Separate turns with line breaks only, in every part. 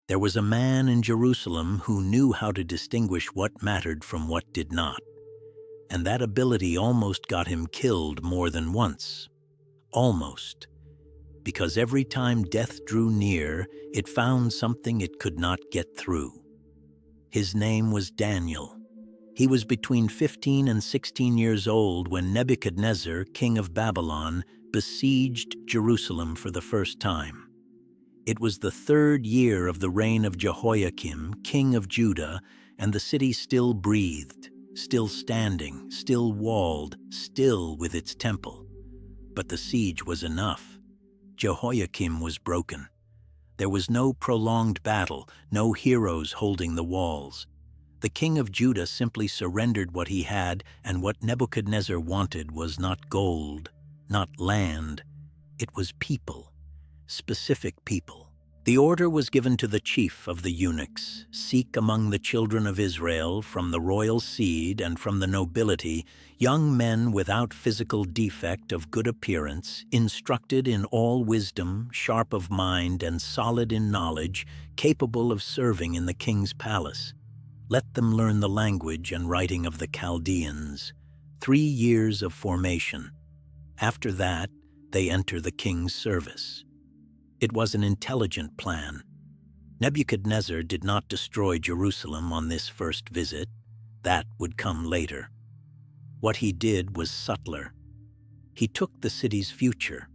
There was a man in Jerusalem who knew how to distinguish what mattered from what did not, and that ability almost got him killed more than once. Almost. Because every time death drew near, it found something it could not get through. His name was Daniel. He was between 15 and 16 years old when Nebuchadnezzar, king of Babylon, besieged Jerusalem for the first time. It was the 3rd year of the reign of Jehoiakim, king of Judah, and the city still breathed, still standing, still walled, still with its temple. But the siege was enough. Jehoiakim was broken. There was no prolonged battle, no heroes holding the walls. The king of Judah simply surrendered what he had, and what Nebuchadnezzar wanted was not gold, not land. It was people, specific people. The order was given to the chief of the eunuchs: seek among the children of Israel, from the royal seed and from the nobility, young men without physical defect, of good appearance, instructed in all wisdom, sharp of mind, and solid in knowledge, capable of serving in the king's palace. Let them learn the language and writing of the Chaldeans. 3 years of formation. After that, they enter the king's service. It was an intelligent plan. Nebuchadnezzar did not destroy Jerusalem on this first visit. That would come later. What he did was subtler. He took the city's future.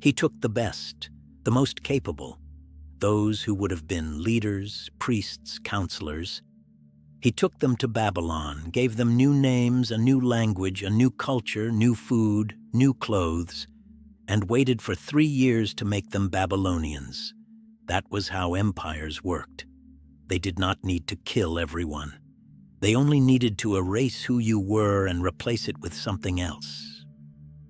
He took the best, the most capable, those who would have been leaders, priests, counselors. He took them to Babylon, gave them new names, a new language, a new culture, new food, new clothes, and waited for 3 years to make them Babylonians. That was how empires worked. They did not need to kill everyone. They only needed to erase who you were and replace it with something else.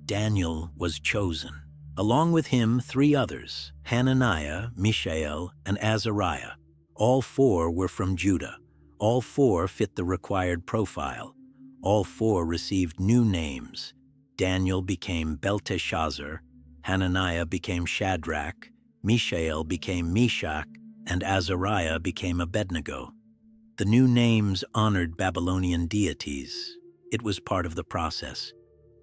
Daniel was chosen. Along with him, 3 others: Hananiah, Mishael, and Azariah. All 4 were from Judah. All 4 fit the required profile. All 4 received new names. Daniel became Belteshazzar, Hananiah became Shadrach, Mishael became Meshach, and Azariah became Abednego. The new names honored Babylonian deities. It was part of the process.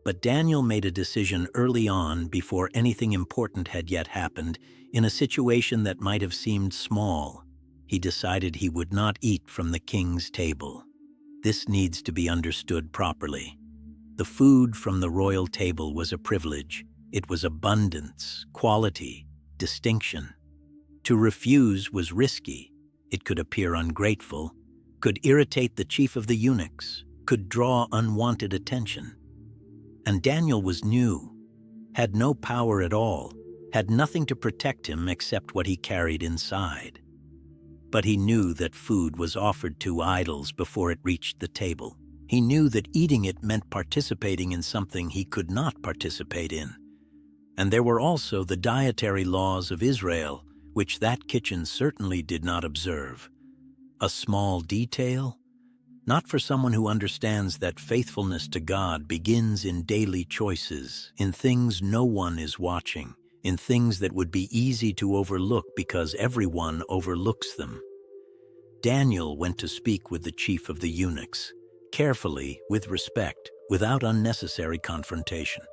But Daniel made a decision early on, before anything important had yet happened, in a situation that might have seemed small. He decided he would not eat from the king's table. This needs to be understood properly. The food from the royal table was a privilege. It was abundance, quality, distinction. To refuse was risky. It could appear ungrateful, could irritate the chief of the eunuchs, could draw unwanted attention. And Daniel was new, had no power at all, had nothing to protect him except what he carried inside. But he knew that food was offered to idols before it reached the table. He knew that eating it meant participating in something he could not participate in. And there were also the dietary laws of Israel, which that kitchen certainly did not observe. A small detail? Not for someone who understands that faithfulness to God begins in daily choices, in things no one is watching, in things that would be easy to overlook because everyone overlooks them. Daniel went to speak with the chief of the eunuchs, carefully, with respect, without unnecessary confrontation.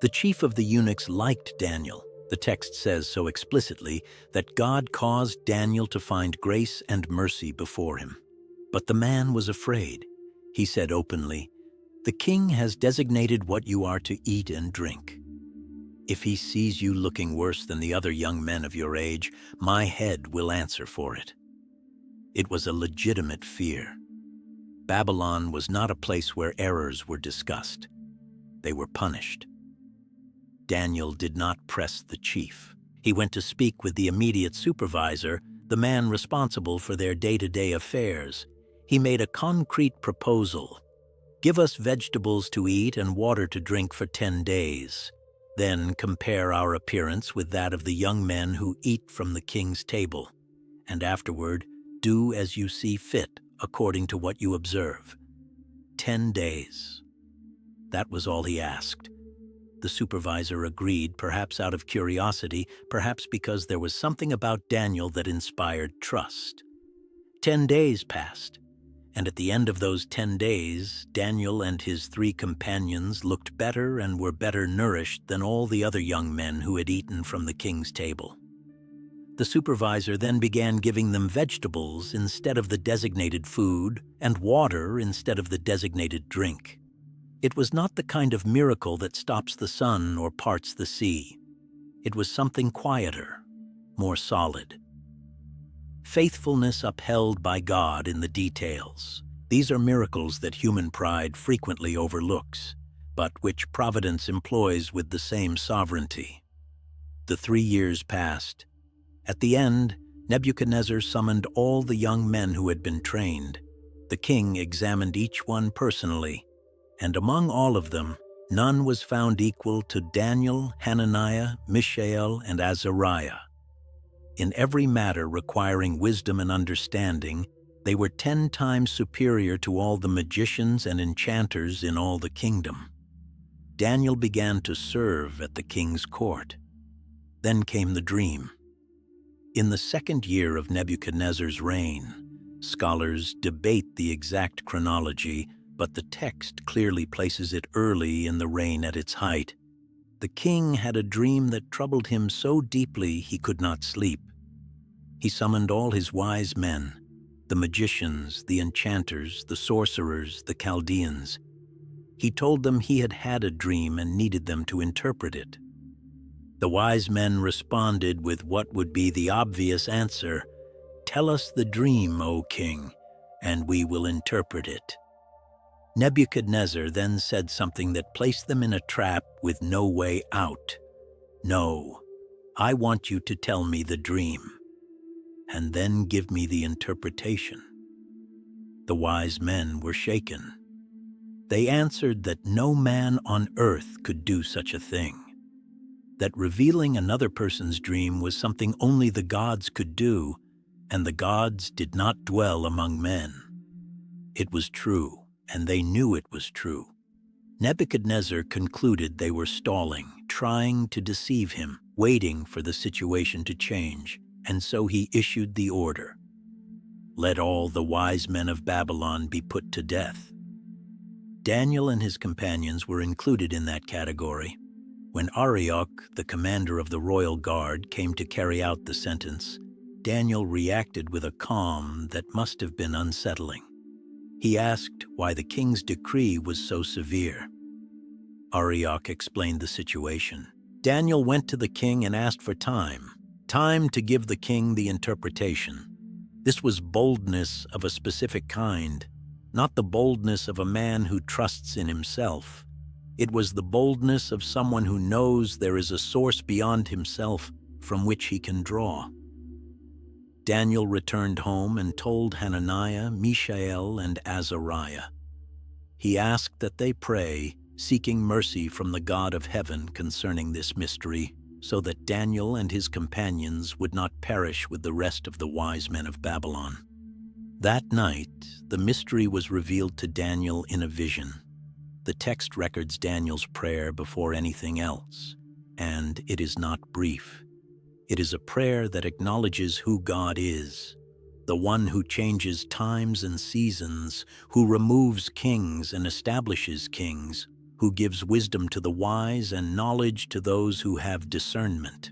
The chief of the eunuchs liked Daniel. The text says so explicitly that God caused Daniel to find grace and mercy before him. But the man was afraid. He said openly, "The king has designated what you are to eat and drink. If he sees you looking worse than the other young men of your age, my head will answer for it." It was a legitimate fear. Babylon was not a place where errors were discussed. They were punished. Daniel did not press the chief. He went to speak with the immediate supervisor, the man responsible for their day-to-day affairs. He made a concrete proposal. "Give us vegetables to eat and water to drink for 10 days. Then compare our appearance with that of the young men who eat from the king's table. And afterward, do as you see fit, according to what you observe." 10 days. That was all he asked. The supervisor agreed, perhaps out of curiosity, perhaps because there was something about Daniel that inspired trust. 10 days passed, and at the end of those 10 days, Daniel and his 3 companions looked better and were better nourished than all the other young men who had eaten from the king's table. The supervisor then began giving them vegetables instead of the designated food and water instead of the designated drink. It was not the kind of miracle that stops the sun or parts the sea. It was something quieter, more solid. Faithfulness upheld by God in the details. These are miracles that human pride frequently overlooks, but which providence employs with the same sovereignty. The 3 years passed. At the end, Nebuchadnezzar summoned all the young men who had been trained. The king examined each one personally, and among all of them, none was found equal to Daniel, Hananiah, Mishael, and Azariah. In every matter requiring wisdom and understanding, they were 10 times superior to all the magicians and enchanters in all the kingdom. Daniel began to serve at the king's court. Then came the dream. In the 2nd year of Nebuchadnezzar's reign, scholars debate the exact chronology, but the text clearly places it early in the reign at its height. The king had a dream that troubled him so deeply he could not sleep. He summoned all his wise men, the magicians, the enchanters, the sorcerers, the Chaldeans. He told them he had had a dream and needed them to interpret it. The wise men responded with what would be the obvious answer, "Tell us the dream, O king, and we will interpret it." Nebuchadnezzar then said something that placed them in a trap with no way out. "No, I want you to tell me the dream, and then give me the interpretation." The wise men were shaken. They answered that no man on earth could do such a thing, that revealing another person's dream was something only the gods could do, and the gods did not dwell among men. It was true, and they knew it was true. Nebuchadnezzar concluded they were stalling, trying to deceive him, waiting for the situation to change, and so he issued the order, "Let all the wise men of Babylon be put to death." Daniel and his companions were included in that category. When Arioch, the commander of the royal guard, came to carry out the sentence, Daniel reacted with a calm that must have been unsettling. He asked why the king's decree was so severe. Arioch explained the situation. Daniel went to the king and asked for time to give the king the interpretation. This was boldness of a specific kind, not the boldness of a man who trusts in himself. It was the boldness of someone who knows there is a source beyond himself from which he can draw. Daniel returned home and told Hananiah, Mishael, and Azariah. He asked that they pray, seeking mercy from the God of heaven concerning this mystery, so that Daniel and his companions would not perish with the rest of the wise men of Babylon. That night, the mystery was revealed to Daniel in a vision. The text records Daniel's prayer before anything else, and it is not brief. It is a prayer that acknowledges who God is, the one who changes times and seasons, who removes kings and establishes kings, who gives wisdom to the wise and knowledge to those who have discernment.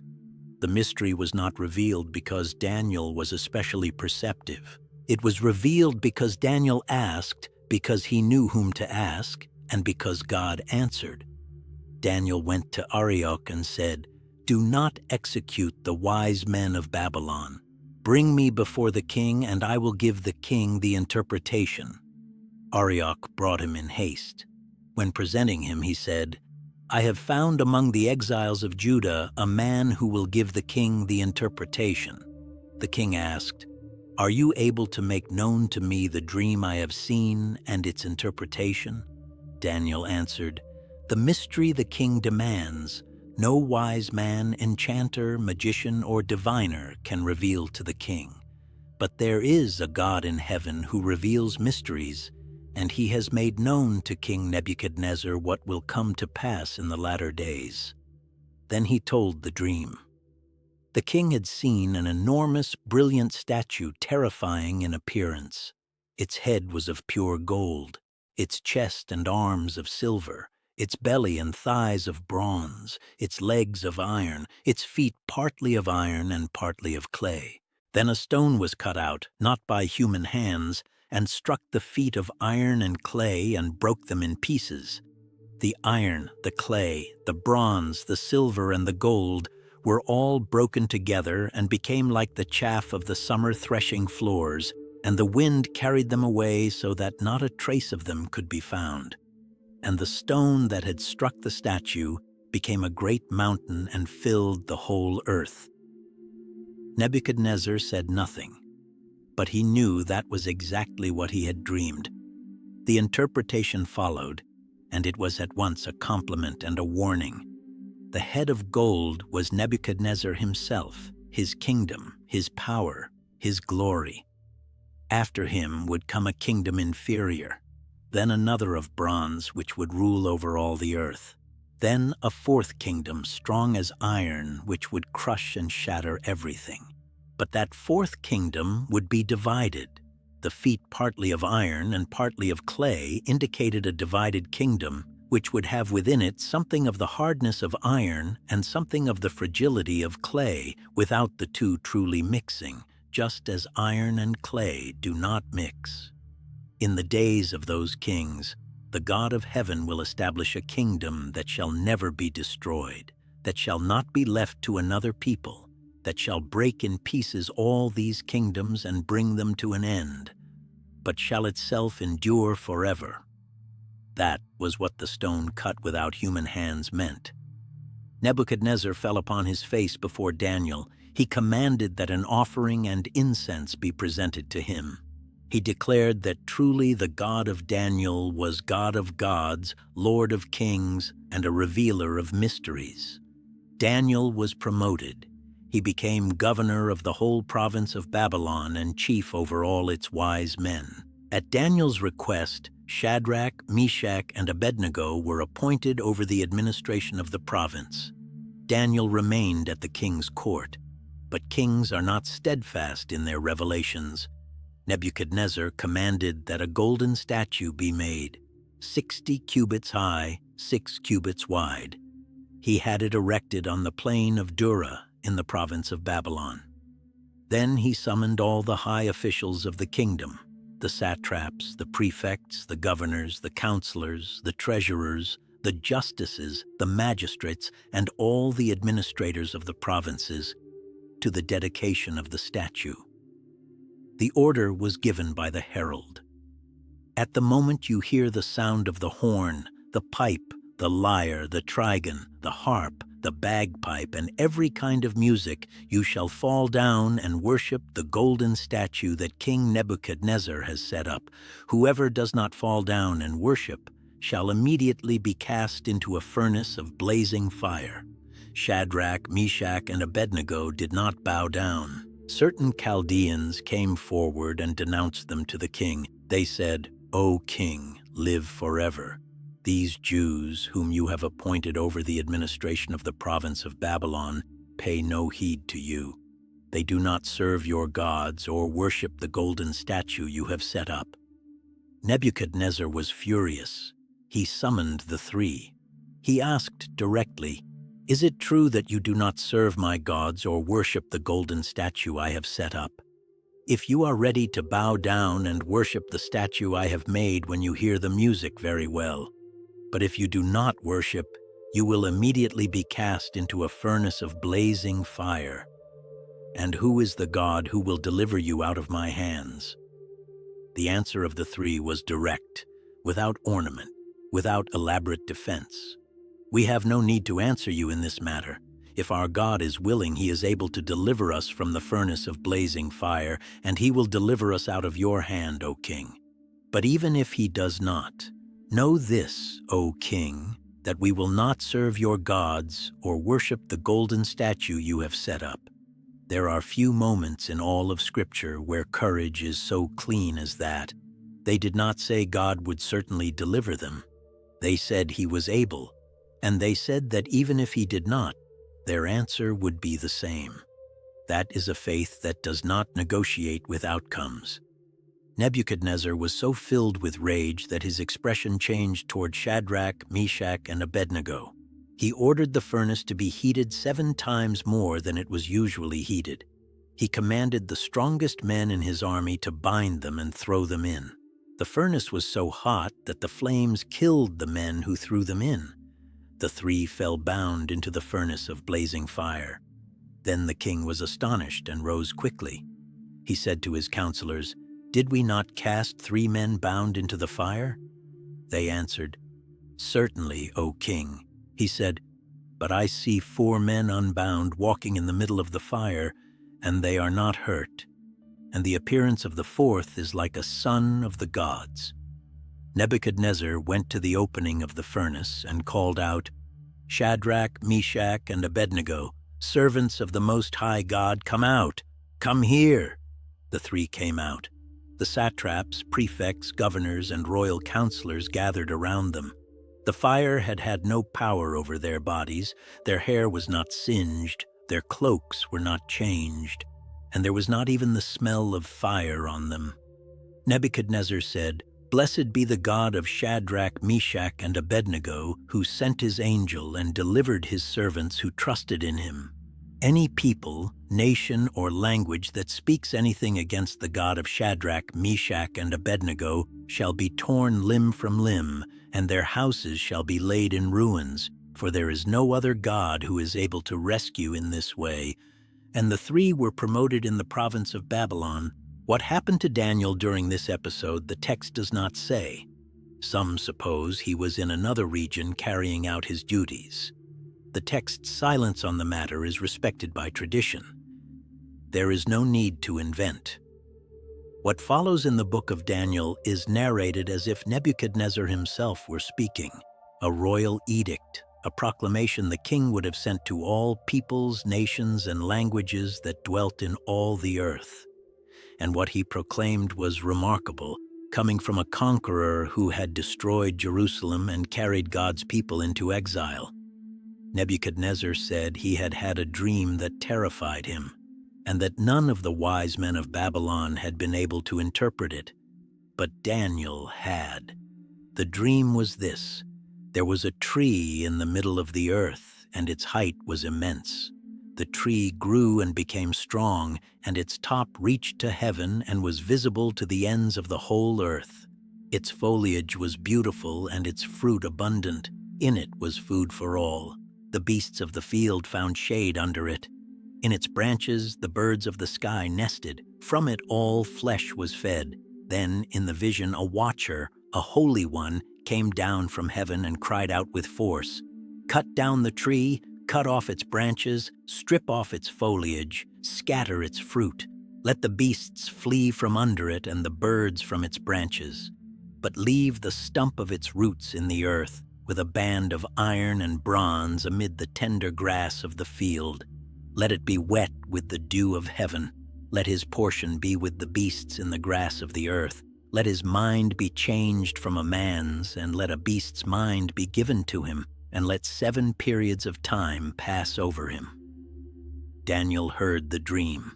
The mystery was not revealed because Daniel was especially perceptive. It was revealed because Daniel asked, because he knew whom to ask, and because God answered. Daniel went to Arioch and said, "Do not execute the wise men of Babylon. Bring me before the king, and I will give the king the interpretation." Arioch brought him in haste. When presenting him, he said, "I have found among the exiles of Judah a man who will give the king the interpretation." The king asked, "Are you able to make known to me the dream I have seen and its interpretation?" Daniel answered, "The mystery the king demands, no wise man, enchanter, magician, or diviner can reveal to the king. But there is a God in heaven who reveals mysteries, and he has made known to King Nebuchadnezzar what will come to pass in the latter days." Then he told the dream. The king had seen an enormous, brilliant statue, terrifying in appearance. Its head was of pure gold, its chest and arms of silver, its belly and thighs of bronze, its legs of iron, its feet partly of iron and partly of clay. Then a stone was cut out, not by human hands, and struck the feet of iron and clay and broke them in pieces. The iron, the clay, the bronze, the silver, and the gold were all broken together and became like the chaff of the summer threshing floors, and the wind carried them away so that not a trace of them could be found. And the stone that had struck the statue became a great mountain and filled the whole earth. Nebuchadnezzar said nothing, but he knew that was exactly what he had dreamed. The interpretation followed, and it was at once a compliment and a warning. The head of gold was Nebuchadnezzar himself, his kingdom, his power, his glory. After him would come a kingdom inferior, then another of bronze which would rule over all the earth, then a fourth kingdom strong as iron which would crush and shatter everything. But that fourth kingdom would be divided. The feet partly of iron and partly of clay indicated a divided kingdom which would have within it something of the hardness of iron and something of the fragility of clay, without the two truly mixing, just as iron and clay do not mix. In the days of those kings, the God of heaven will establish a kingdom that shall never be destroyed, that shall not be left to another people, that shall break in pieces all these kingdoms and bring them to an end, but shall itself endure forever. That was what the stone cut without human hands meant. Nebuchadnezzar fell upon his face before Daniel. He commanded that an offering and incense be presented to him. He declared that truly the God of Daniel was God of gods, Lord of kings, and a revealer of mysteries. Daniel was promoted. He became governor of the whole province of Babylon and chief over all its wise men. At Daniel's request, Shadrach, Meshach, and Abednego were appointed over the administration of the province. Daniel remained at the king's court, but kings are not steadfast in their revelations. Nebuchadnezzar commanded that a golden statue be made, 60 cubits high, 6 cubits wide. He had it erected on the plain of Dura in the province of Babylon. Then he summoned all the high officials of the kingdom, the satraps, the prefects, the governors, the counselors, the treasurers, the justices, the magistrates, and all the administrators of the provinces, to the dedication of the statue. The order was given by the herald. At the moment you hear the sound of the horn, the pipe, the lyre, the trigon, the harp, the bagpipe, and every kind of music, you shall fall down and worship the golden statue that King Nebuchadnezzar has set up. Whoever does not fall down and worship shall immediately be cast into a furnace of blazing fire. Shadrach, Meshach, and Abednego did not bow down. Certain Chaldeans came forward and denounced them to the king. They said, "O king, live forever. These Jews, whom you have appointed over the administration of the province of Babylon, pay no heed to you. They do not serve your gods or worship the golden statue you have set up." Nebuchadnezzar was furious. He summoned the three. He asked directly, "Is it true that you do not serve my gods or worship the golden statue I have set up? If you are ready to bow down and worship the statue I have made when you hear the music, very well. But if you do not worship, you will immediately be cast into a furnace of blazing fire. And who is the God who will deliver you out of my hands?" The answer of the three was direct, without ornament, without elaborate defense. "We have no need to answer you in this matter. If our God is willing, he is able to deliver us from the furnace of blazing fire, and he will deliver us out of your hand, O king. But even if he does not, know this, O king, that we will not serve your gods or worship the golden statue you have set up." There are few moments in all of Scripture where courage is so clean as that. They did not say God would certainly deliver them. They said he was able, and they said that even if he did not, their answer would be the same. That is a faith that does not negotiate with outcomes. Nebuchadnezzar was so filled with rage that his expression changed toward Shadrach, Meshach, and Abednego. He ordered the furnace to be heated 7 times more than it was usually heated. He commanded the strongest men in his army to bind them and throw them in. The furnace was so hot that the flames killed the men who threw them in. The 3 fell bound into the furnace of blazing fire. Then the king was astonished and rose quickly. He said to his counselors, "Did we not cast 3 men bound into the fire?" They answered, "Certainly, O king." He said, "But I see 4 men unbound walking in the middle of the fire, and they are not hurt. And the appearance of the 4th is like a son of the gods." Nebuchadnezzar went to the opening of the furnace and called out, "Shadrach, Meshach, and Abednego, servants of the Most High God, come out! Come here!" The 3 came out. The satraps, prefects, governors, and royal counselors gathered around them. The fire had had no power over their bodies, their hair was not singed, their cloaks were not changed, and there was not even the smell of fire on them. Nebuchadnezzar said, "Blessed be the God of Shadrach, Meshach, and Abednego, who sent his angel and delivered his servants who trusted in him. Any people, nation, or language that speaks anything against the God of Shadrach, Meshach, and Abednego shall be torn limb from limb, and their houses shall be laid in ruins, for there is no other God who is able to rescue in this way." And the 3 were promoted in the province of Babylon. What happened to Daniel during this episode, the text does not say. Some suppose he was in another region carrying out his duties. The text's silence on the matter is respected by tradition. There is no need to invent. What follows in the book of Daniel is narrated as if Nebuchadnezzar himself were speaking, a royal edict, a proclamation the king would have sent to all peoples, nations, and languages that dwelt in all the earth. And what he proclaimed was remarkable, coming from a conqueror who had destroyed Jerusalem and carried God's people into exile. Nebuchadnezzar said he had had a dream that terrified him, and that none of the wise men of Babylon had been able to interpret it. But Daniel had. The dream was this: there was a tree in the middle of the earth, and its height was immense. The tree grew and became strong, and its top reached to heaven and was visible to the ends of the whole earth. Its foliage was beautiful and its fruit abundant. In it was food for all. The beasts of the field found shade under it. In its branches the birds of the sky nested. From it all flesh was fed. Then, in the vision, a watcher, a holy one, came down from heaven and cried out with force, "Cut down the tree, cut off its branches, strip off its foliage, scatter its fruit. Let the beasts flee from under it and the birds from its branches. But leave the stump of its roots in the earth, with a band of iron and bronze amid the tender grass of the field. Let it be wet with the dew of heaven. Let his portion be with the beasts in the grass of the earth. Let his mind be changed from a man's, and let a beast's mind be given to him, and let 7 periods of time pass over him." Daniel heard the dream.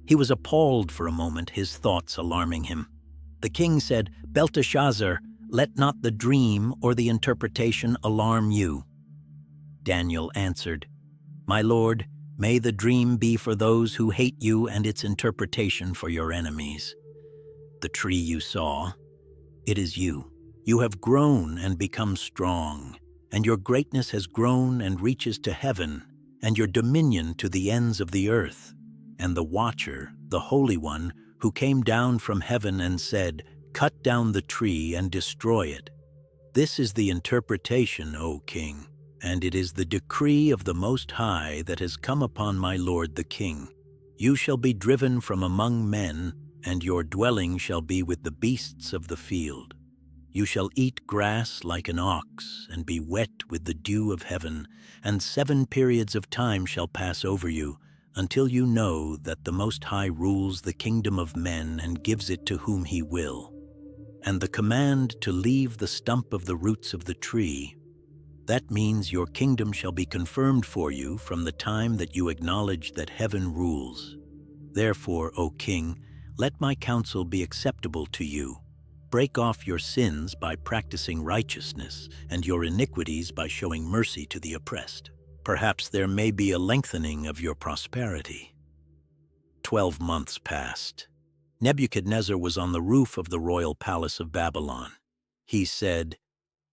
He was appalled for a moment, his thoughts alarming him. The king said, "Belteshazzar, let not the dream or the interpretation alarm you." Daniel answered, "My lord, may the dream be for those who hate you and its interpretation for your enemies. The tree you saw, it is you. You have grown and become strong, and your greatness has grown and reaches to heaven, and your dominion to the ends of the earth. And the watcher, the Holy One, who came down from heaven and said, 'Cut down the tree and destroy it.' This is the interpretation, O king, and it is the decree of the Most High that has come upon my lord the king. You shall be driven from among men, and your dwelling shall be with the beasts of the field. You shall eat grass like an ox, and be wet with the dew of heaven, and 7 periods of time shall pass over you, until you know that the Most High rules the kingdom of men and gives it to whom he will. and the command to leave the stump of the roots of the tree. That means your kingdom shall be confirmed for you from the time that you acknowledge that heaven rules. Therefore, O king, let my counsel be acceptable to you. Break off your sins by practicing righteousness, and your iniquities by showing mercy to the oppressed. Perhaps there may be a lengthening of your prosperity. 12 months passed. Nebuchadnezzar was on the roof of the royal palace of Babylon. He said,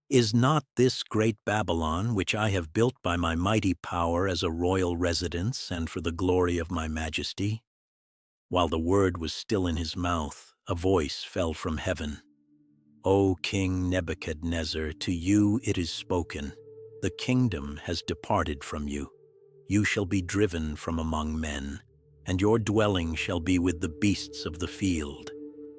"Is not this great Babylon, which I have built by my mighty power as a royal residence and for the glory of my majesty?" While the word was still in his mouth, a voice fell from heaven. "O King Nebuchadnezzar, to you it is spoken. The kingdom has departed from you. You shall be driven from among men, and your dwelling shall be with the beasts of the field.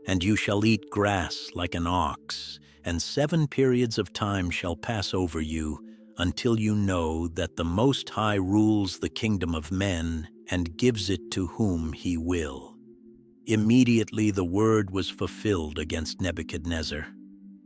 And you shall eat grass like an ox, and 7 periods of time shall pass over you, until you know that the Most High rules the kingdom of men and gives it to whom he will." Immediately the word was fulfilled against Nebuchadnezzar.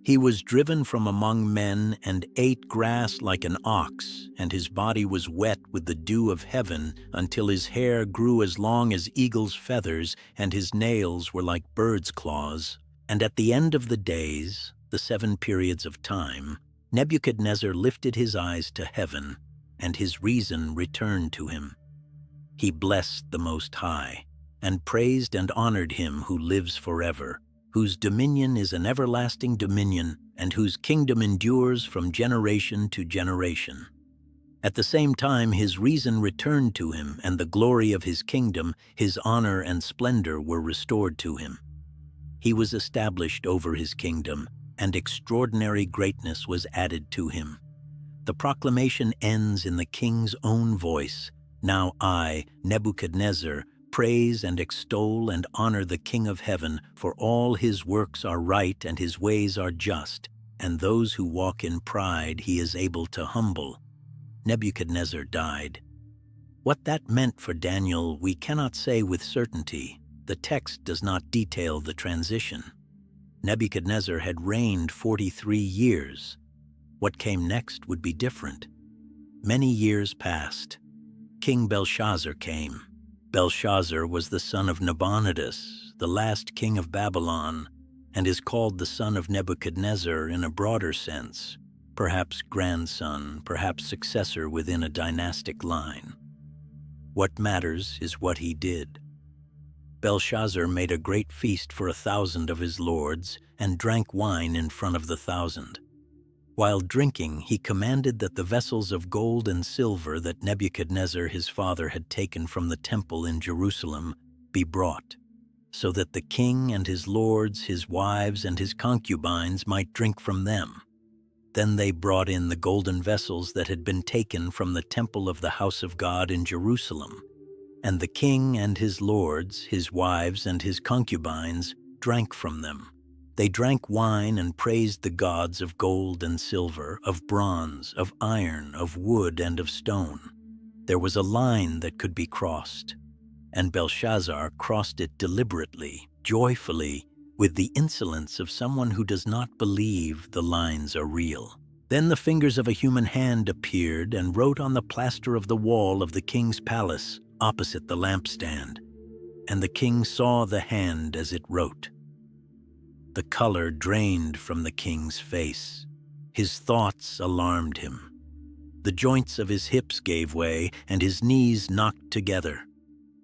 He was driven from among men and ate grass like an ox, and his body was wet with the dew of heaven until his hair grew as long as eagle's feathers and his nails were like bird's claws. And at the end of the days, the 7 periods of time, Nebuchadnezzar lifted his eyes to heaven, and his reason returned to him. He blessed the Most High, and praised and honored him who lives forever, whose dominion is an everlasting dominion, and whose kingdom endures from generation to generation. At the same time his reason returned to him, and the glory of his kingdom, his honor and splendor were restored to him. He was established over his kingdom, and extraordinary greatness was added to him. The proclamation ends in the king's own voice. "Now I, Nebuchadnezzar, praise and extol and honor the King of heaven, for all his works are right and his ways are just, and those who walk in pride he is able to humble." Nebuchadnezzar died. What that meant for Daniel we cannot say with certainty. The text does not detail the transition. Nebuchadnezzar had reigned 43 years. What came next would be different. Many years passed. King Belshazzar came. Belshazzar was the son of Nabonidus, the last king of Babylon, and is called the son of Nebuchadnezzar in a broader sense, perhaps grandson, perhaps successor within a dynastic line. What matters is what he did. Belshazzar made a great feast for 1,000 of his lords and drank wine in front of the 1,000. While drinking, he commanded that the vessels of gold and silver that Nebuchadnezzar his father had taken from the temple in Jerusalem be brought, so that the king and his lords, his wives, and his concubines might drink from them. Then they brought in the golden vessels that had been taken from the temple of the house of God in Jerusalem, and the king and his lords, his wives, and his concubines drank from them. They drank wine and praised the gods of gold and silver, of bronze, of iron, of wood, and of stone. There was a line that could be crossed, and Belshazzar crossed it deliberately, joyfully, with the insolence of someone who does not believe the lines are real. Then the fingers of a human hand appeared and wrote on the plaster of the wall of the king's palace opposite the lampstand, and the king saw the hand as it wrote. The color drained from the king's face. His thoughts alarmed him. The joints of his hips gave way, and his knees knocked together.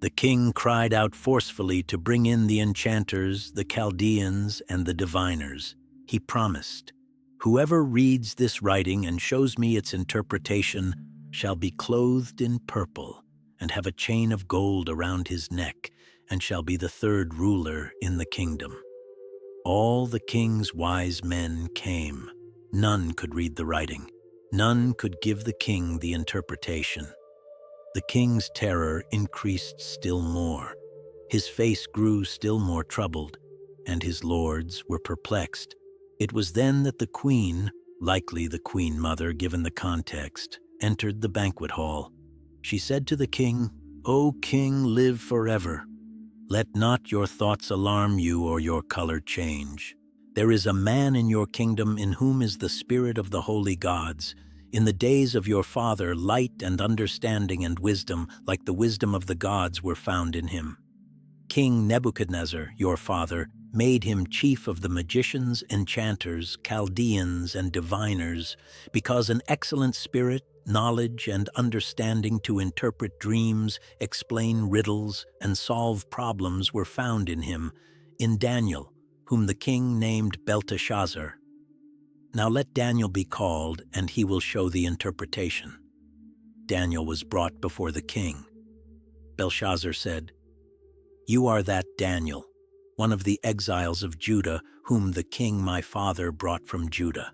The king cried out forcefully to bring in the enchanters, the Chaldeans, and the diviners. He promised, "Whoever reads this writing and shows me its interpretation shall be clothed in purple, and have a chain of gold around his neck, and shall be the 3rd ruler in the kingdom." All the king's wise men came. None could read the writing. None could give the king the interpretation. The king's terror increased still more. His face grew still more troubled, and his lords were perplexed. It was then that the queen, likely the queen mother given the context, entered the banquet hall. She said to the king, "O king, live forever. Let not your thoughts alarm you or your color change. There is a man in your kingdom in whom is the spirit of the holy gods. In the days of your father, light and understanding and wisdom, like the wisdom of the gods, were found in him. King Nebuchadnezzar, your father, made him chief of the magicians, enchanters, Chaldeans, and diviners, because an excellent spirit, knowledge, and understanding to interpret dreams, explain riddles, and solve problems were found in him, in Daniel, whom the king named Belteshazzar. Now let Daniel be called, and he will show the interpretation. Daniel was brought before the king. Belshazzar said, "You are that Daniel, one of the exiles of Judah, whom the king my father brought from Judah.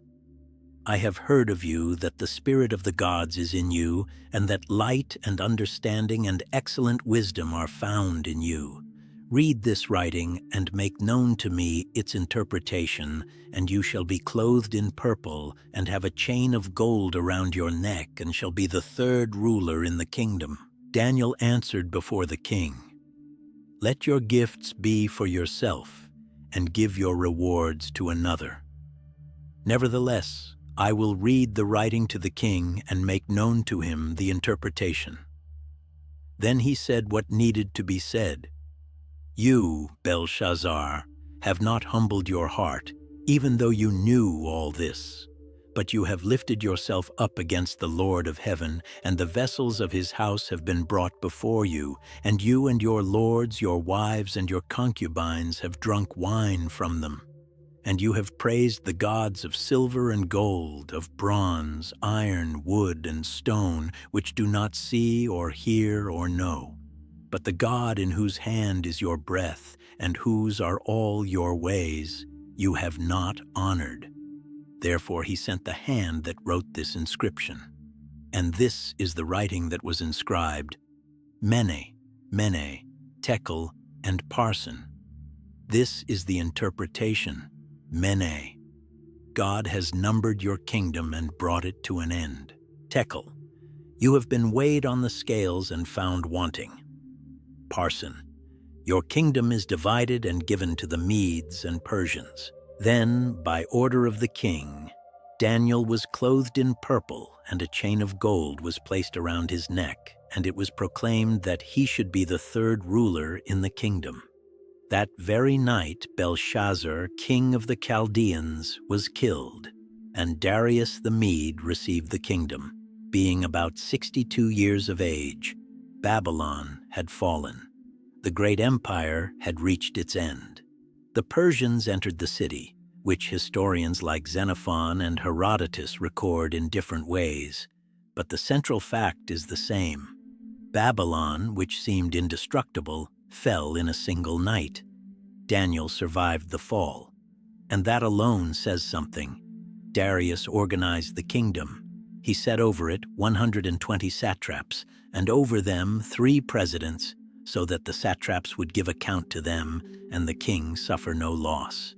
I have heard of you that the spirit of the gods is in you, and that light and understanding and excellent wisdom are found in you. Read this writing and make known to me its interpretation, and you shall be clothed in purple and have a chain of gold around your neck and shall be the third ruler in the kingdom." Daniel answered before the king, "Let your gifts be for yourself and give your rewards to another. Nevertheless, I will read the writing to the king and make known to him the interpretation." Then he said what needed to be said. "You, Belshazzar, have not humbled your heart, even though you knew all this. But you have lifted yourself up against the Lord of heaven, and the vessels of his house have been brought before you, and you and your lords, your wives, and your concubines have drunk wine from them. And you have praised the gods of silver and gold, of bronze, iron, wood, and stone, which do not see or hear or know. But the God in whose hand is your breath, and whose are all your ways, you have not honored." Therefore he sent the hand that wrote this inscription. And this is the writing that was inscribed: Mene, Mene, Tekel, and Parsin. This is the interpretation. Mene. God has numbered your kingdom and brought it to an end. Tekel. You have been weighed on the scales and found wanting. Parsin. Your kingdom is divided and given to the Medes and Persians. Then, by order of the king, Daniel was clothed in purple, and a chain of gold was placed around his neck, and it was proclaimed that he should be the third ruler in the kingdom. That very night, Belshazzar, king of the Chaldeans, was killed, and Darius the Mede received the kingdom. Being about 62 years of age, Babylon had fallen. The great empire had reached its end. The Persians entered the city, which historians like Xenophon and Herodotus record in different ways, but the central fact is the same. Babylon, which seemed indestructible, fell in a single night. Daniel survived the fall, and that alone says something. Darius organized the kingdom. He set over it 120 satraps, and over them 3 presidents, so that the satraps would give account to them and the king suffer no loss.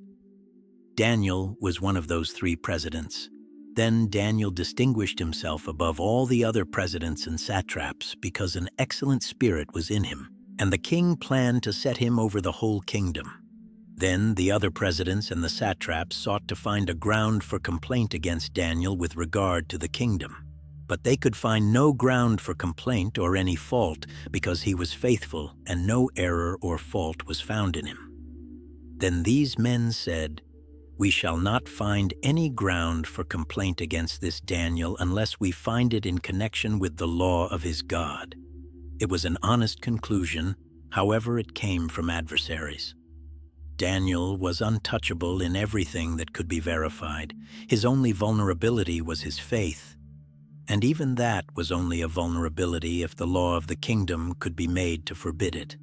Daniel was one of those 3 presidents. Then Daniel distinguished himself above all the other presidents and satraps because an excellent spirit was in him, and the king planned to set him over the whole kingdom. Then the other presidents and the satraps sought to find a ground for complaint against Daniel with regard to the kingdom. But they could find no ground for complaint or any fault because he was faithful and no error or fault was found in him. Then these men said, "We shall not find any ground for complaint against this Daniel unless we find it in connection with the law of his God." It was an honest conclusion, however it came from adversaries. Daniel was untouchable in everything that could be verified. His only vulnerability was his faith. And even that was only a vulnerability if the law of the kingdom could be made to forbid it.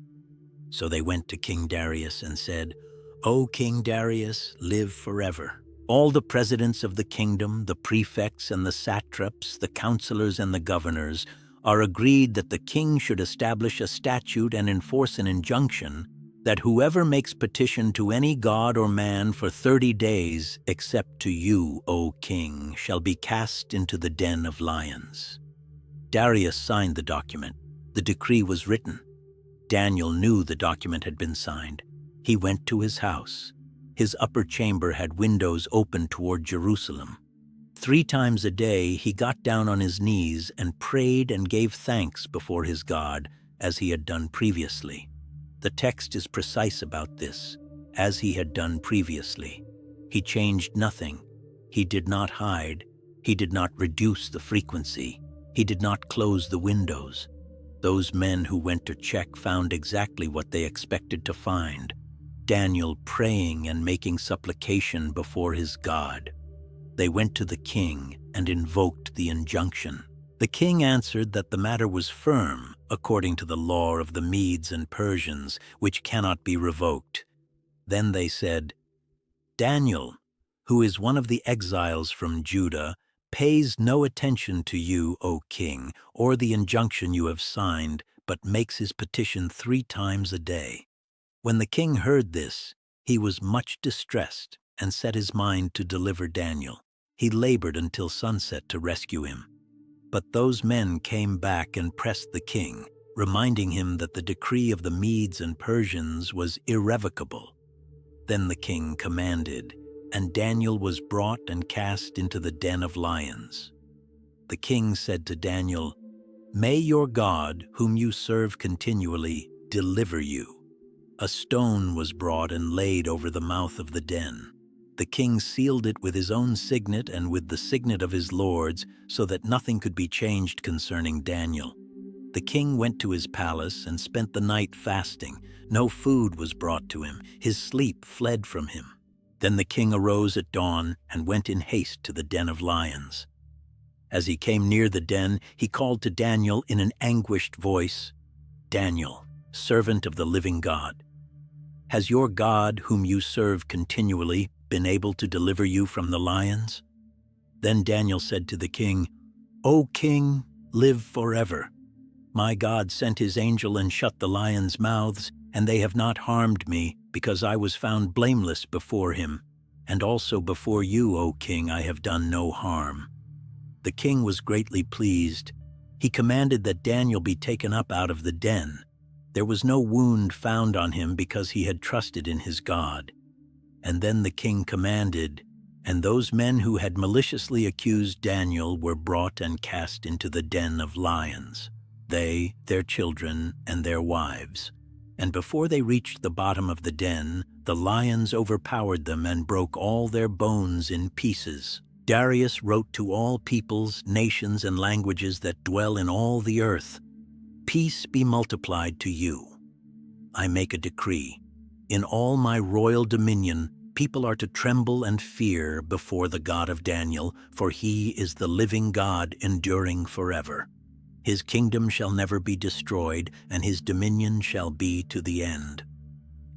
So they went to King Darius and said, "O King Darius, live forever. All the presidents of the kingdom, the prefects and the satraps, the counselors and the governors, are agreed that the king should establish a statute and enforce an injunction that whoever makes petition to any god or man for 30 days, except to you, O king, shall be cast into the den of lions." Darius signed the document. The decree was written. Daniel knew the document had been signed. He went to his house. His upper chamber had windows open toward Jerusalem. 3 times a day he got down on his knees and prayed and gave thanks before his God, as he had done previously. The text is precise about this, as he had done previously. He changed nothing. He did not hide. He did not reduce the frequency. He did not close the windows. Those men who went to check found exactly what they expected to find: Daniel praying and making supplication before his God. They went to the king and invoked the injunction. The king answered that the matter was firm, according to the law of the Medes and Persians, which cannot be revoked. Then they said, "Daniel, who is one of the exiles from Judah, pays no attention to you, O king, or the injunction you have signed, but makes his petition 3 times a day." When the king heard this, he was much distressed and set his mind to deliver Daniel. He labored until sunset to rescue him. But those men came back and pressed the king, reminding him that the decree of the Medes and Persians was irrevocable. Then the king commanded, and Daniel was brought and cast into the den of lions. The king said to Daniel, "May your God, whom you serve continually, deliver you." A stone was brought and laid over the mouth of the den. The king sealed it with his own signet and with the signet of his lords, so that nothing could be changed concerning Daniel. The king went to his palace and spent the night fasting. No food was brought to him. His sleep fled from him. Then the king arose at dawn and went in haste to the den of lions. As he came near the den, he called to Daniel in an anguished voice, "Daniel, servant of the living God, has your God, whom you serve continually, been able to deliver you from the lions?" Then Daniel said to the king, "O king, live forever. My God sent his angel and shut the lions' mouths, and they have not harmed me, because I was found blameless before him. And also before you, O king, I have done no harm." The king was greatly pleased. He commanded that Daniel be taken up out of the den. There was no wound found on him because he had trusted in his God. And then the king commanded, and those men who had maliciously accused Daniel were brought and cast into the den of lions, they, their children, and their wives. And before they reached the bottom of the den, the lions overpowered them and broke all their bones in pieces. Darius wrote to all peoples, nations, and languages that dwell in all the earth, "Peace be multiplied to you. I make a decree. In all my royal dominion, people are to tremble and fear before the God of Daniel, for he is the living God enduring forever. His kingdom shall never be destroyed, and his dominion shall be to the end.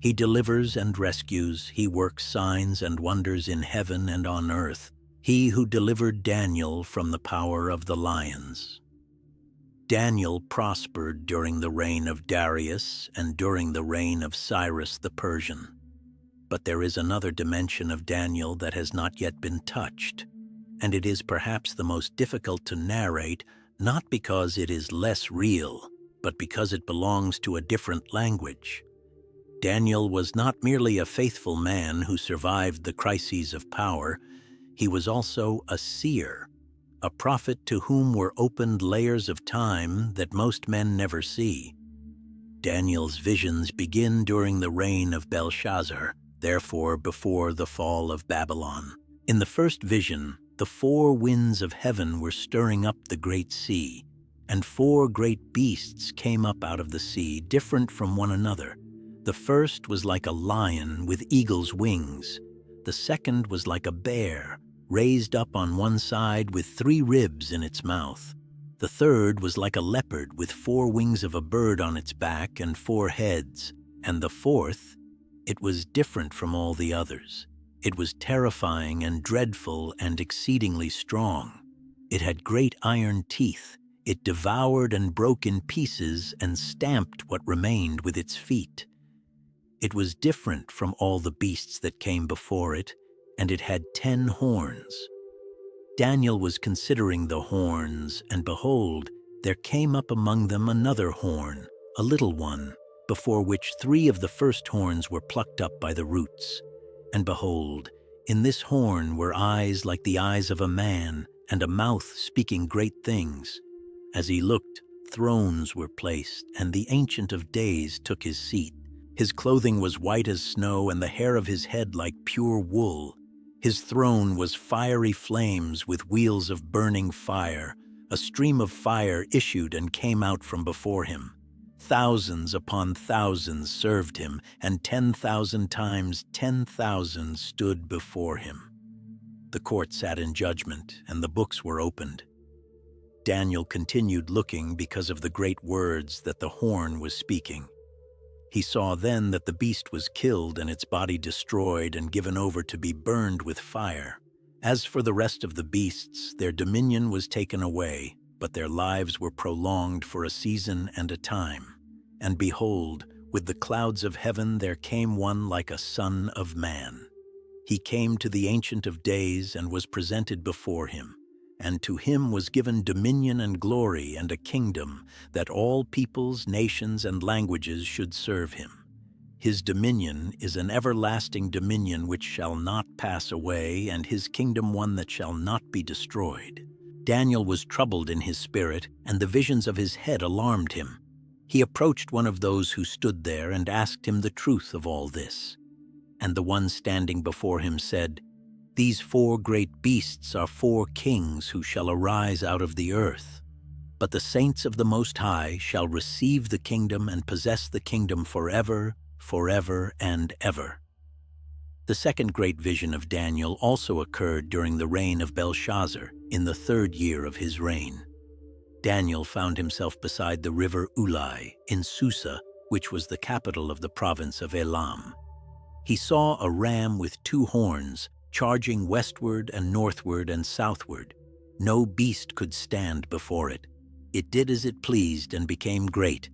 He delivers and rescues, he works signs and wonders in heaven and on earth, he who delivered Daniel from the power of the lions." Daniel prospered during the reign of Darius and during the reign of Cyrus the Persian. But there is another dimension of Daniel that has not yet been touched, and it is perhaps the most difficult to narrate, not because it is less real, but because it belongs to a different language. Daniel was not merely a faithful man who survived the crises of power, he was also a seer, a prophet to whom were opened layers of time that most men never see. Daniel's visions begin during the reign of Belshazzar, therefore before the fall of Babylon. In the first vision, the 4 winds of heaven were stirring up the great sea, and 4 great beasts came up out of the sea, different from one another. The first was like a lion with eagle's wings. The second was like a bear, raised up on one side with 3 ribs in its mouth. The third was like a leopard with 4 wings of a bird on its back and 4 heads. And the fourth, it was different from all the others. It was terrifying and dreadful and exceedingly strong. It had great iron teeth. It devoured and broke in pieces and stamped what remained with its feet. It was different from all the beasts that came before it, and it had 10 horns. Daniel was considering the horns, and behold, there came up among them another horn, a little one, before which 3 of the first horns were plucked up by the roots. And behold, in this horn were eyes like the eyes of a man, and a mouth speaking great things. As he looked, thrones were placed, and the Ancient of Days took his seat. His clothing was white as snow, and the hair of his head like pure wool. His throne was fiery flames with wheels of burning fire. A stream of fire issued and came out from before him. Thousands upon thousands served him, and 10,000 times 10,000 stood before him. The court sat in judgment, and the books were opened. Daniel continued looking because of the great words that the horn was speaking. He saw then that the beast was killed and its body destroyed and given over to be burned with fire. As for the rest of the beasts, their dominion was taken away, but their lives were prolonged for a season and a time. And behold, with the clouds of heaven there came one like a son of man. He came to the Ancient of Days and was presented before him. And to him was given dominion and glory and a kingdom, that all peoples, nations, and languages should serve him. His dominion is an everlasting dominion which shall not pass away, and his kingdom one that shall not be destroyed. Daniel was troubled in his spirit, and the visions of his head alarmed him. He approached one of those who stood there and asked him the truth of all this. And the one standing before him said, "These 4 great beasts are 4 kings who shall arise out of the earth. But the saints of the Most High shall receive the kingdom and possess the kingdom forever, forever, and ever." The second great vision of Daniel also occurred during the reign of Belshazzar, in the 3rd year of his reign. Daniel found himself beside the river Ulai in Susa, which was the capital of the province of Elam. He saw a ram with 2 horns, charging westward and northward and southward. No beast could stand before it. It did as it pleased and became great.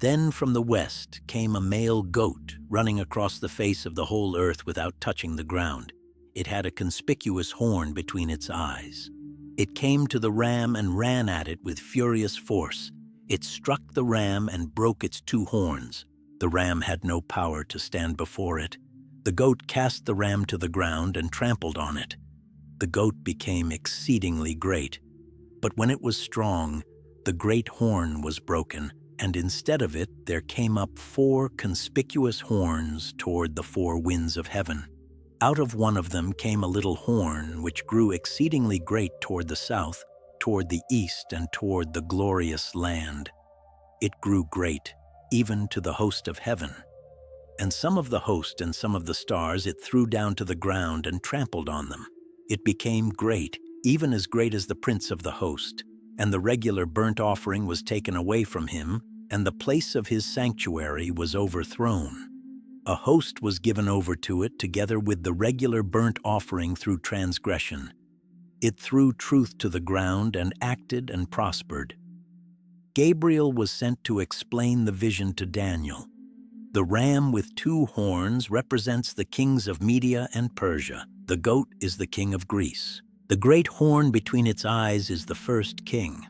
Then from the west came a male goat, running across the face of the whole earth without touching the ground. It had a conspicuous horn between its eyes. It came to the ram and ran at it with furious force. It struck the ram and broke its 2 horns. The ram had no power to stand before it. The goat cast the ram to the ground and trampled on it. The goat became exceedingly great. But when it was strong, the great horn was broken, and instead of it there came up 4 conspicuous horns toward the 4 winds of heaven. Out of one of them came a little horn which grew exceedingly great toward the south, toward the east, and toward the glorious land. It grew great, even to the host of heaven. And some of the host and some of the stars it threw down to the ground and trampled on them. It became great, even as great as the prince of the host. And the regular burnt offering was taken away from him, and the place of his sanctuary was overthrown. A host was given over to it together with the regular burnt offering through transgression. It threw truth to the ground and acted and prospered. Gabriel was sent to explain the vision to Daniel. The ram with 2 horns represents the kings of Media and Persia. The goat is the king of Greece. The great horn between its eyes is the first king.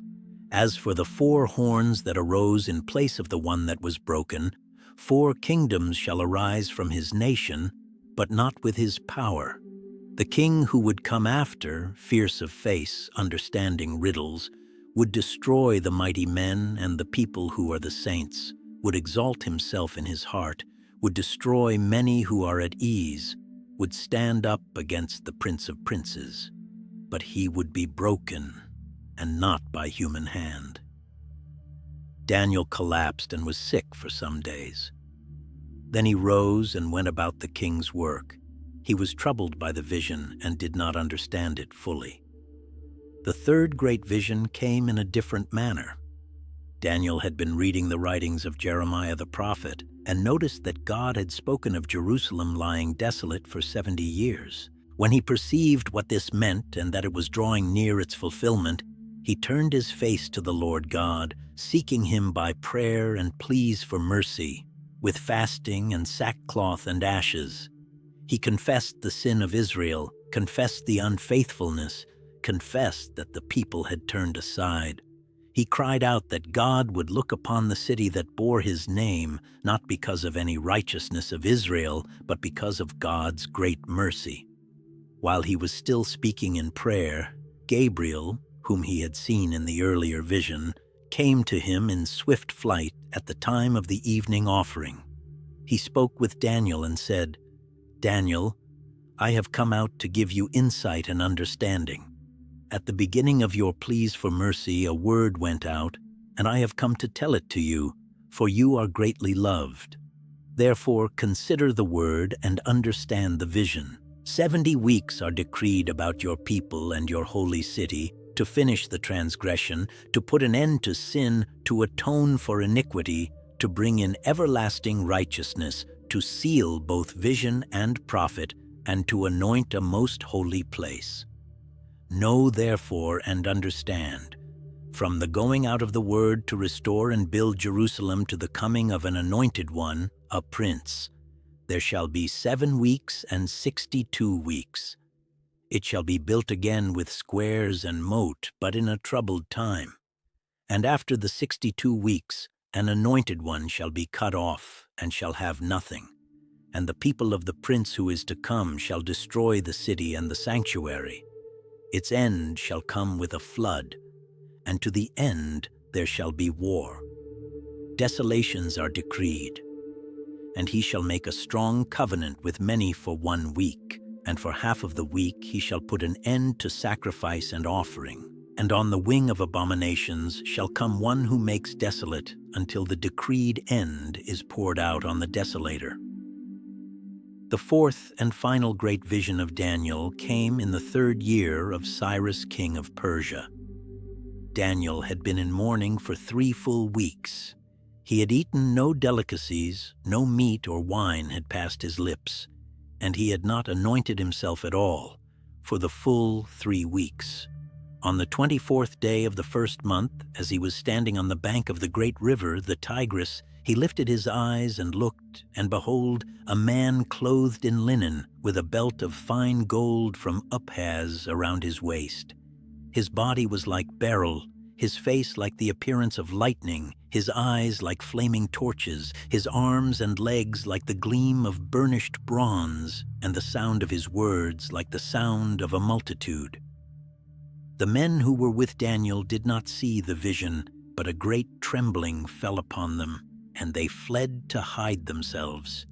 As for the 4 horns that arose in place of the one that was broken, 4 kingdoms shall arise from his nation, but not with his power. The king who would come after, fierce of face, understanding riddles, would destroy the mighty men and the people who are the saints, would exalt himself in his heart, would destroy many who are at ease, would stand up against the Prince of Princes. But he would be broken, and not by human hand. Daniel collapsed and was sick for some days. Then he rose and went about the king's work. He was troubled by the vision and did not understand it fully. The 3rd great vision came in a different manner. Daniel had been reading the writings of Jeremiah the prophet and noticed that God had spoken of Jerusalem lying desolate for 70 years. When he perceived what this meant and that it was drawing near its fulfillment, he turned his face to the Lord God, seeking him by prayer and pleas for mercy, with fasting and sackcloth and ashes. He confessed the sin of Israel, confessed the unfaithfulness, confessed that the people had turned aside. He cried out that God would look upon the city that bore his name, not because of any righteousness of Israel, but because of God's great mercy. While he was still speaking in prayer, Gabriel, whom he had seen in the earlier vision, came to him in swift flight at the time of the evening offering. He spoke with Daniel and said, "Daniel, I have come out to give you insight and understanding. At the beginning of your pleas for mercy, a word went out, and I have come to tell it to you, for you are greatly loved. Therefore, consider the word and understand the vision. 70 weeks are decreed about your people and your holy city, to finish the transgression, to put an end to sin, to atone for iniquity, to bring in everlasting righteousness, to seal both vision and prophet, and to anoint a most holy place. Know therefore and understand, from the going out of the word to restore and build Jerusalem to the coming of an anointed one, a prince, there shall be 7 weeks and 62 weeks. It shall be built again with squares and moat, but in a troubled time. And after the 62 weeks, an anointed one shall be cut off, and shall have nothing. And the people of the prince who is to come shall destroy the city and the sanctuary. Its end shall come with a flood, and to the end there shall be war. Desolations are decreed. And he shall make a strong covenant with many for 1 week, and for half of the week he shall put an end to sacrifice and offering. And on the wing of abominations shall come one who makes desolate until the decreed end is poured out on the desolator. The fourth and final great vision of Daniel came in the 3rd year of Cyrus, king of Persia. Daniel had been in mourning for 3 full weeks. He had eaten no delicacies, no meat or wine had passed his lips, and he had not anointed himself at all for the full 3 weeks. On the 24th day of the 1st month, as he was standing on the bank of the great river, the Tigris, he lifted his eyes and looked, and behold, a man clothed in linen, with a belt of fine gold from Uphaz around his waist. His body was like beryl, his face like the appearance of lightning, his eyes like flaming torches, his arms and legs like the gleam of burnished bronze, and the sound of his words like the sound of a multitude. The men who were with Daniel did not see the vision, but a great trembling fell upon them, and they fled to hide themselves.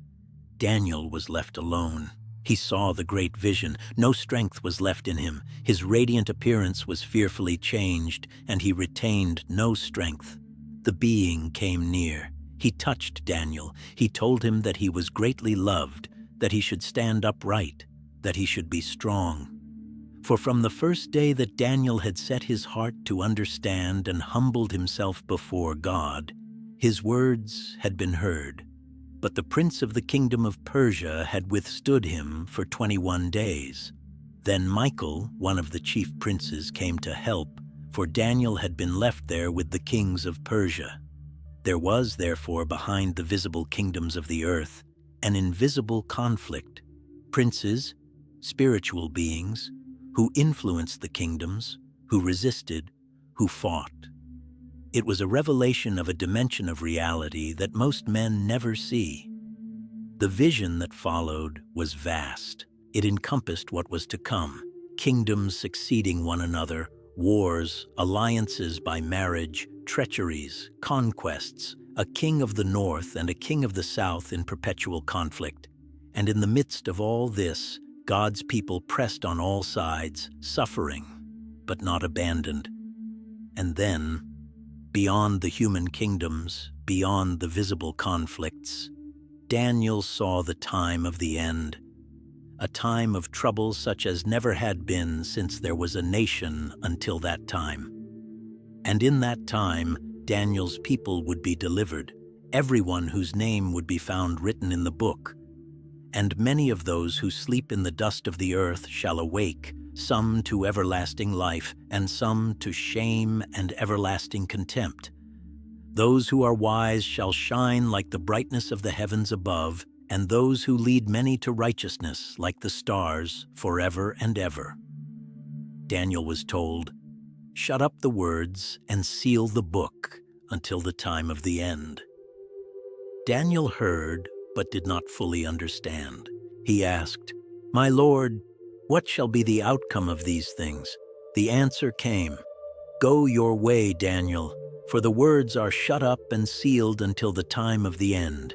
Daniel was left alone. He saw the great vision. No strength was left in him. His radiant appearance was fearfully changed, and he retained no strength. The being came near. He touched Daniel. He told him that he was greatly loved, that he should stand upright, that he should be strong. For from the first day that Daniel had set his heart to understand and humbled himself before God, his words had been heard. But the prince of the kingdom of Persia had withstood him for 21 days. Then Michael, one of the chief princes, came to help, for Daniel had been left there with the kings of Persia. There was, therefore, behind the visible kingdoms of the earth, an invisible conflict. Princes, spiritual beings, who influenced the kingdoms, who resisted, who fought. It was a revelation of a dimension of reality that most men never see. The vision that followed was vast. It encompassed what was to come, kingdoms succeeding one another, wars, alliances by marriage, treacheries, conquests, a king of the north and a king of the south in perpetual conflict. And in the midst of all this, God's people pressed on all sides, suffering, but not abandoned. And then, beyond the human kingdoms, beyond the visible conflicts, Daniel saw the time of the end, a time of trouble such as never had been since there was a nation until that time. And in that time, Daniel's people would be delivered, everyone whose name would be found written in the book. And many of those who sleep in the dust of the earth shall awake, some to everlasting life, and some to shame and everlasting contempt. Those who are wise shall shine like the brightness of the heavens above, and those who lead many to righteousness like the stars forever and ever. Daniel was told, shut up the words, and seal the book until the time of the end. Daniel heard, but did not fully understand. He asked, "My lord, what shall be the outcome of these things?" The answer came, "Go your way, Daniel, for the words are shut up and sealed until the time of the end.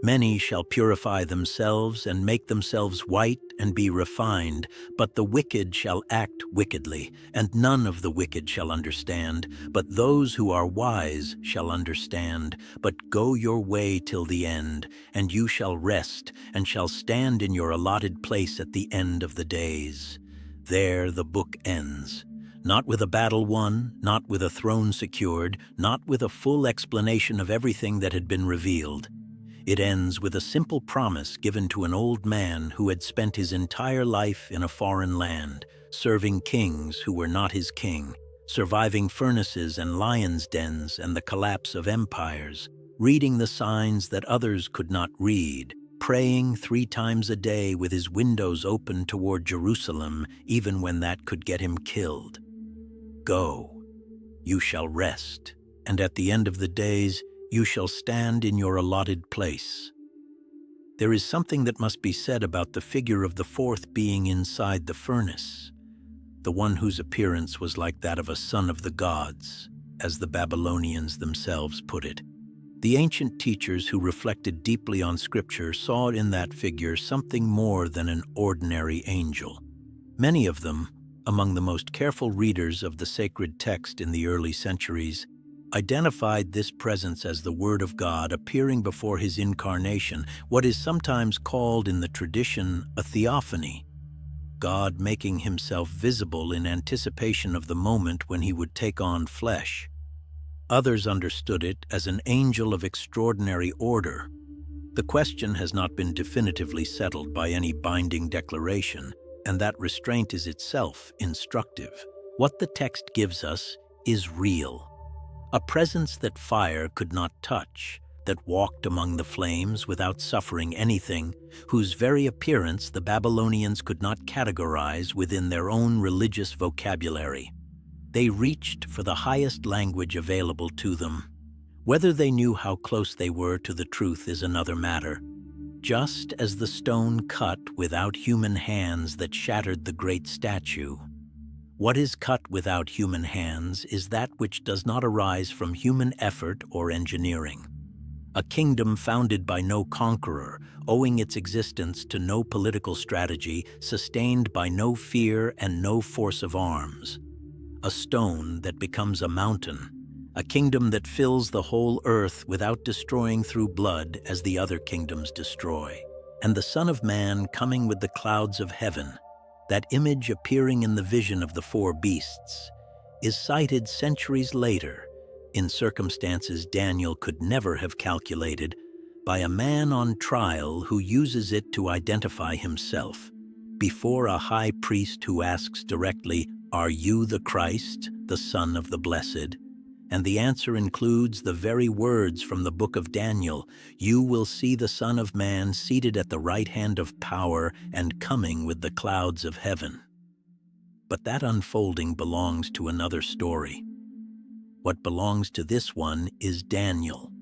Many shall purify themselves and make themselves white and be refined, but the wicked shall act wickedly, and none of the wicked shall understand, but those who are wise shall understand. But go your way till the end, and you shall rest, and shall stand in your allotted place at the end of the days." There the book ends. Not with a battle won, not with a throne secured, not with a full explanation of everything that had been revealed. It ends with a simple promise given to an old man who had spent his entire life in a foreign land, serving kings who were not his king, surviving furnaces and lions' dens and the collapse of empires, reading the signs that others could not read, praying 3 times a day with his windows open toward Jerusalem, even when that could get him killed. Go, you shall rest, and at the end of the days you shall stand in your allotted place. There is something that must be said about the figure of the fourth being inside the furnace, the one whose appearance was like that of a son of the gods, as the Babylonians themselves put it. The ancient teachers who reflected deeply on Scripture saw in that figure something more than an ordinary angel. Many of them, among the most careful readers of the sacred text in the early centuries, identified this presence as the Word of God appearing before his incarnation, what is sometimes called in the tradition a theophany, God making himself visible in anticipation of the moment when he would take on flesh. Others understood it as an angel of extraordinary order. The question has not been definitively settled by any binding declaration, and that restraint is itself instructive. What the text gives us is real. A presence that fire could not touch, that walked among the flames without suffering anything, whose very appearance the Babylonians could not categorize within their own religious vocabulary. They reached for the highest language available to them. Whether they knew how close they were to the truth is another matter. Just as the stone cut without human hands that shattered the great statue, what is cut without human hands is that which does not arise from human effort or engineering. A kingdom founded by no conqueror, owing its existence to no political strategy, sustained by no fear and no force of arms. A stone that becomes a mountain, a kingdom that fills the whole earth without destroying through blood as the other kingdoms destroy. And the Son of Man coming with the clouds of heaven, that image appearing in the vision of the 4 beasts, is cited centuries later, in circumstances Daniel could never have calculated, by a man on trial who uses it to identify himself, before a high priest who asks directly, "Are you the Christ, the Son of the Blessed?" And the answer includes the very words from the book of Daniel, "You will see the Son of Man seated at the right hand of power and coming with the clouds of heaven." But that unfolding belongs to another story. What belongs to this one is Daniel,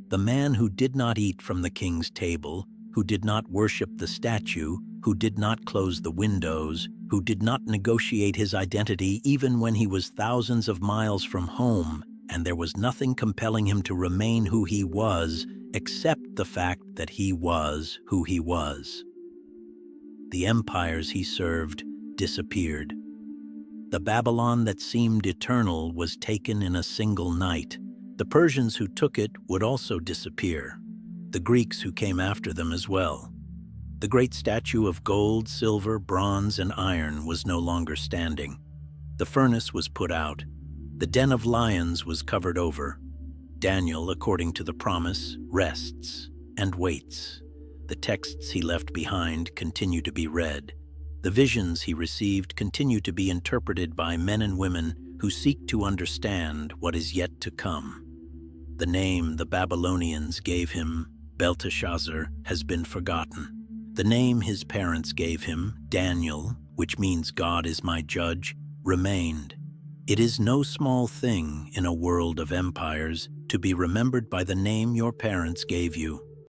the man who did not eat from the king's table, who did not worship the statue, who did not close the windows, who did not negotiate his identity even when he was thousands of miles from home, and there was nothing compelling him to remain who he was, except the fact that he was who he was. The empires he served disappeared. The Babylon that seemed eternal was taken in a single night. The Persians who took it would also disappear, the Greeks who came after them as well. The great statue of gold, silver, bronze, and iron was no longer standing. The furnace was put out. The den of lions was covered over. Daniel, according to the promise, rests and waits. The texts he left behind continue to be read. The visions he received continue to be interpreted by men and women who seek to understand what is yet to come. The name the Babylonians gave him, Belteshazzar, has been forgotten. The name his parents gave him, Daniel, which means God is my judge, remained. It is no small thing in a world of empires to be remembered by the name your parents gave you.